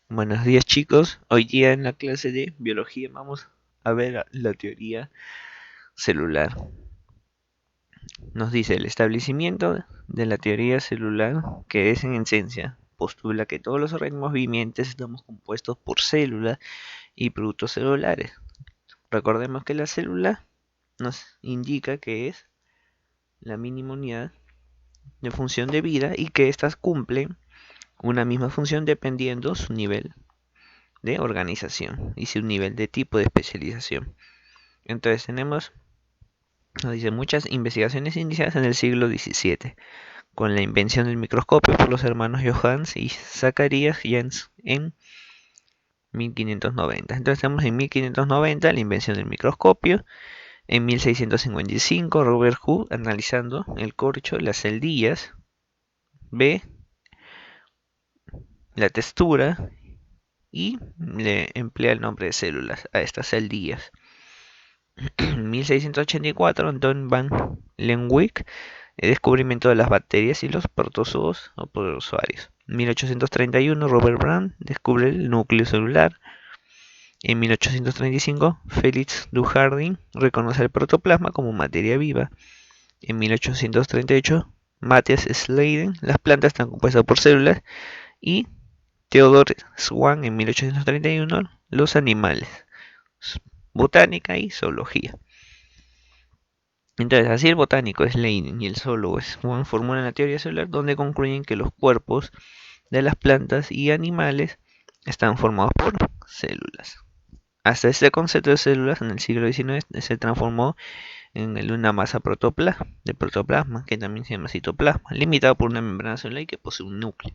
Buenos días chicos, hoy día en la clase de biología vamos a ver la teoría celular. Nos dice el establecimiento de la teoría celular, que es en esencia, postula que todos los organismos vivientes estamos compuestos por células y productos celulares. Recordemos que la célula nos indica que es la mínima unidad de función de vida y que éstas cumplen una misma función dependiendo su nivel de organización y su nivel de tipo de especialización. Entonces tenemos, nos dice, muchas investigaciones iniciadas en el siglo XVII, con la invención del microscopio por los hermanos Johannes y Zacharias Jens en 1590. Entonces tenemos en 1590 la invención del microscopio, en 1655 Robert Hooke analizando el corcho, las celdillas, ve la textura y le emplea el nombre de células a estas celdillas. En 1684 Anton van Leeuwenhoek, el descubrimiento de las bacterias y los protozoos o protozoarios. En 1831 Robert Brown descubre el núcleo celular. En 1835 Félix Dujardin reconoce el protoplasma como materia viva. En 1838 Matthias Schleiden, las plantas están compuestas por células. Y Theodor Schwann en 1831 los animales, botánica y zoología. Entonces, así el botánico es Leiden y el zoólogo es Schwann formulan la teoría celular donde concluyen que los cuerpos de las plantas y animales están formados por células. Hasta este concepto de células en el siglo XIX se transformó en una masa de protoplasma, que también se llama citoplasma, limitado por una membrana celular y que posee un núcleo.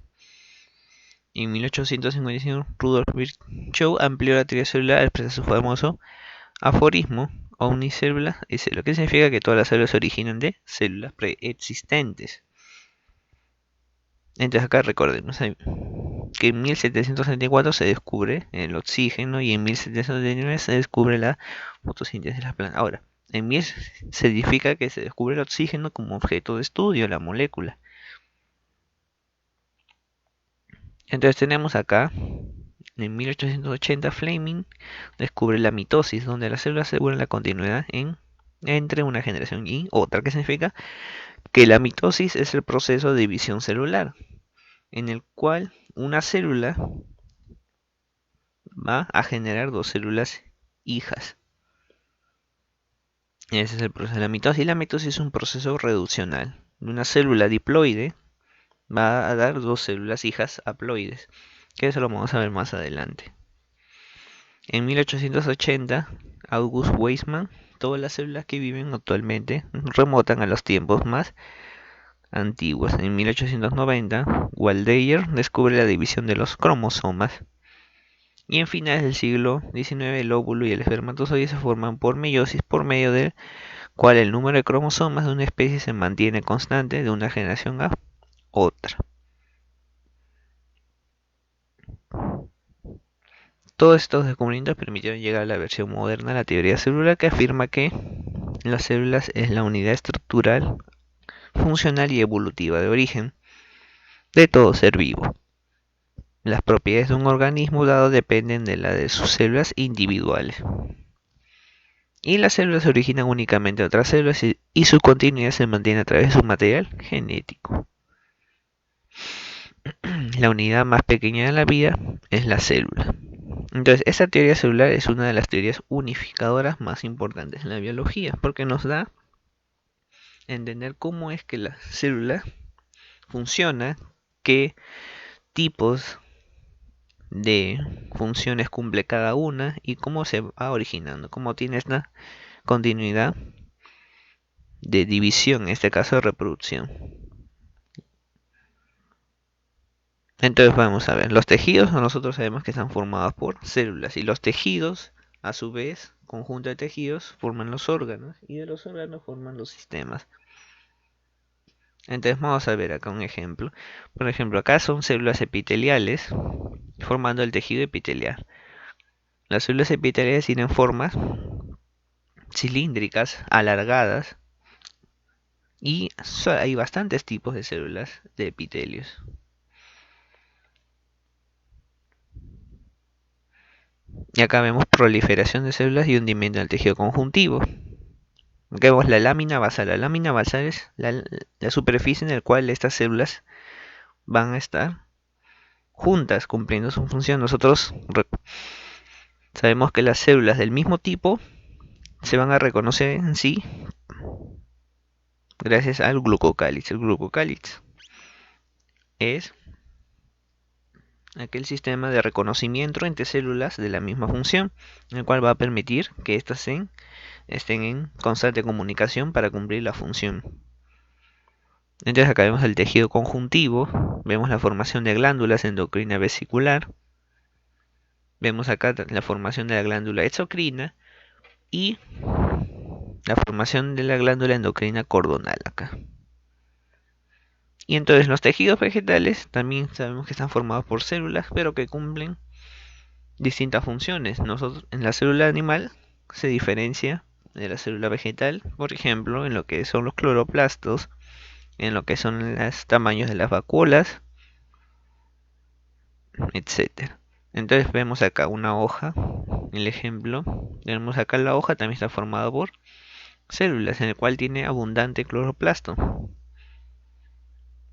En 1855, Rudolf Virchow amplió la teoría celular al expresar su famoso aforismo omnicélulas es lo que significa que todas las células se originan de células preexistentes. Entonces acá recordemos que en 1774 se descubre el oxígeno y en 1779 se descubre la fotosíntesis de las plantas. Ahora, en 1000 se significa que se descubre el oxígeno como objeto de estudio, la molécula. Entonces tenemos acá, en 1880 Fleming descubre la mitosis, donde las células aseguran la continuidad entre una generación y otra, que significa que la mitosis es el proceso de división celular, en el cual una célula va a generar dos células hijas. Ese es el proceso de la mitosis. Y la mitosis es un proceso reduccional. Una célula diploide va a dar dos células hijas haploides, que eso lo vamos a ver más adelante. En 1880, August Weismann, todas las células que viven actualmente remontan a los tiempos más antiguos. En 1890, Waldeyer descubre la división de los cromosomas. Y en finales del siglo XIX, el óvulo y el espermatozoide se forman por meiosis, por medio del cual el número de cromosomas de una especie se mantiene constante de una generación a otra. Todos estos descubrimientos permitieron llegar a la versión moderna de la teoría celular, que afirma que las células es la unidad estructural, funcional y evolutiva de origen de todo ser vivo. Las propiedades de un organismo dado dependen de las de sus células individuales. Y las células se originan únicamente de otras células y su continuidad se mantiene a través de su material genético. La unidad más pequeña de la vida es la célula. Entonces, esta teoría celular es una de las teorías unificadoras más importantes en la biología, porque nos da a entender cómo es que la célula funciona, qué tipos de funciones cumple cada una y cómo se va originando, cómo tiene esta continuidad de división, en este caso de reproducción. Entonces vamos a ver, los tejidos nosotros sabemos que están formados por células y los tejidos, a su vez, conjunto de tejidos, forman los órganos y de los órganos forman los sistemas. Entonces vamos a ver acá un ejemplo. Por ejemplo, acá son células epiteliales formando el tejido epitelial. Las células epiteliales tienen formas cilíndricas, alargadas y hay bastantes tipos de células de epitelios. Y acá vemos proliferación de células y hundimiento del tejido conjuntivo. Acá vemos la lámina basal. La lámina basal es la superficie en la cual estas células van a estar juntas cumpliendo su función. Nosotros sabemos que las células del mismo tipo se van a reconocer en sí gracias al glucocáliz. El glucocáliz es aquel sistema de reconocimiento entre células de la misma función, el cual va a permitir que éstas estén en constante comunicación para cumplir la función. Entonces acá vemos el tejido conjuntivo, vemos la formación de glándulas endocrina vesicular, vemos acá la formación de la glándula exocrina y la formación de la glándula endocrina cordonal acá. Y entonces los tejidos vegetales también sabemos que están formados por células, pero que cumplen distintas funciones. Nosotros en la célula animal se diferencia de la célula vegetal, por ejemplo, en lo que son los cloroplastos, en lo que son los tamaños de las vacuolas, etcétera. Entonces vemos acá una hoja, el ejemplo, tenemos acá la hoja también está formada por células, en el cual tiene abundante cloroplasto.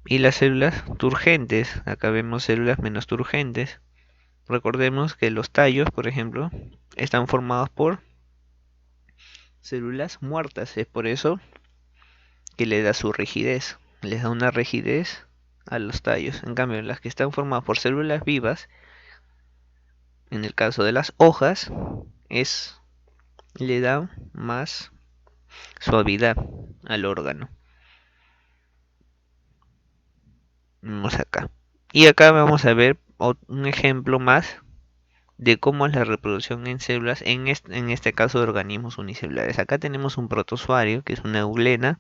Y las células turgentes, acá vemos células menos turgentes. Recordemos que los tallos, por ejemplo, están formados por células muertas, es por eso que le da su rigidez, les da una rigidez a los tallos. En cambio, las que están formadas por células vivas, en el caso de las hojas, le da más suavidad al órgano. Vamos acá. Y acá vamos a ver un ejemplo más de cómo es la reproducción en células, en este caso de organismos unicelulares. Acá tenemos un protozoario, que es una eugleina,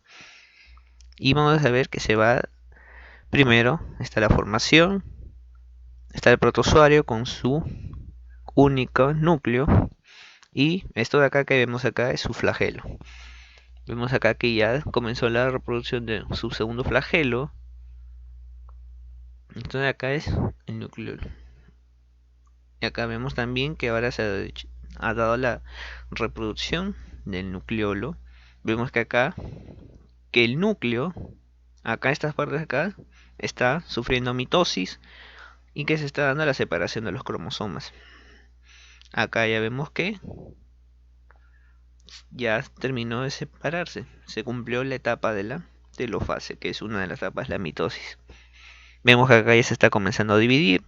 y vamos a ver que se va, primero está la formación, está el protozoario con su único núcleo, y esto de acá que vemos acá es su flagelo. Vemos acá que ya comenzó la reproducción de su segundo flagelo. Entonces acá es el núcleo. Y acá vemos también que ahora se ha dado la reproducción del nucleolo. Vemos que acá, que el núcleo, acá estas partes de acá, está sufriendo mitosis y que se está dando la separación de los cromosomas. Acá ya vemos que ya terminó de separarse, se cumplió la etapa de la telofase, que es una de las etapas, la mitosis. Vemos que acá ya se está comenzando a dividir,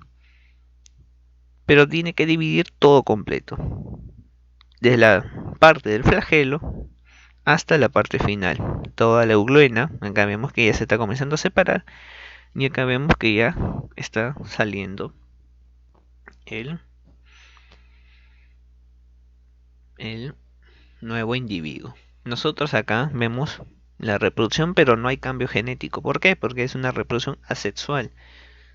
pero tiene que dividir todo completo, desde la parte del flagelo hasta la parte final, toda la eugloena. Acá vemos que ya se está comenzando a separar y acá vemos que ya está saliendo el nuevo individuo. Nosotros acá vemos la reproducción, pero no hay cambio genético. ¿Por qué? Porque es una reproducción asexual.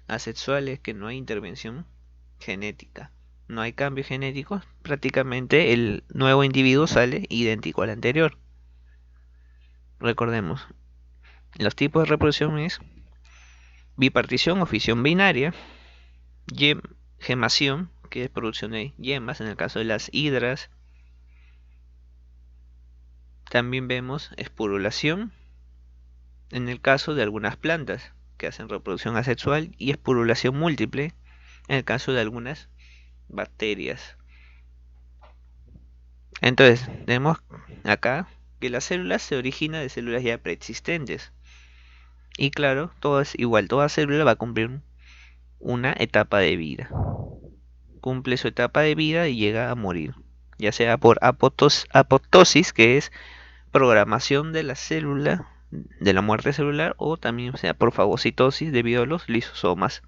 Asexual es que no hay intervención genética, no hay cambio genético, prácticamente el nuevo individuo sale idéntico al anterior. Recordemos, los tipos de reproducción es bipartición o fisión binaria, gemación, que es producción de yemas en el caso de las hidras. También vemos esporulación en el caso de algunas plantas que hacen reproducción asexual y esporulación múltiple en el caso de algunas bacterias. Entonces, tenemos acá que las células se originan de células ya preexistentes. Y claro, todo es igual, toda célula va a cumplir una etapa de vida. Cumple su etapa de vida y llega a morir, ya sea por apoptosis, que es programación de la célula, de la muerte celular, o también sea por fagocitosis debido a los lisosomas.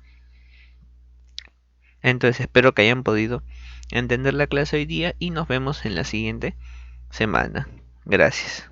Entonces espero que hayan podido entender la clase hoy día y nos vemos en la siguiente semana. Gracias.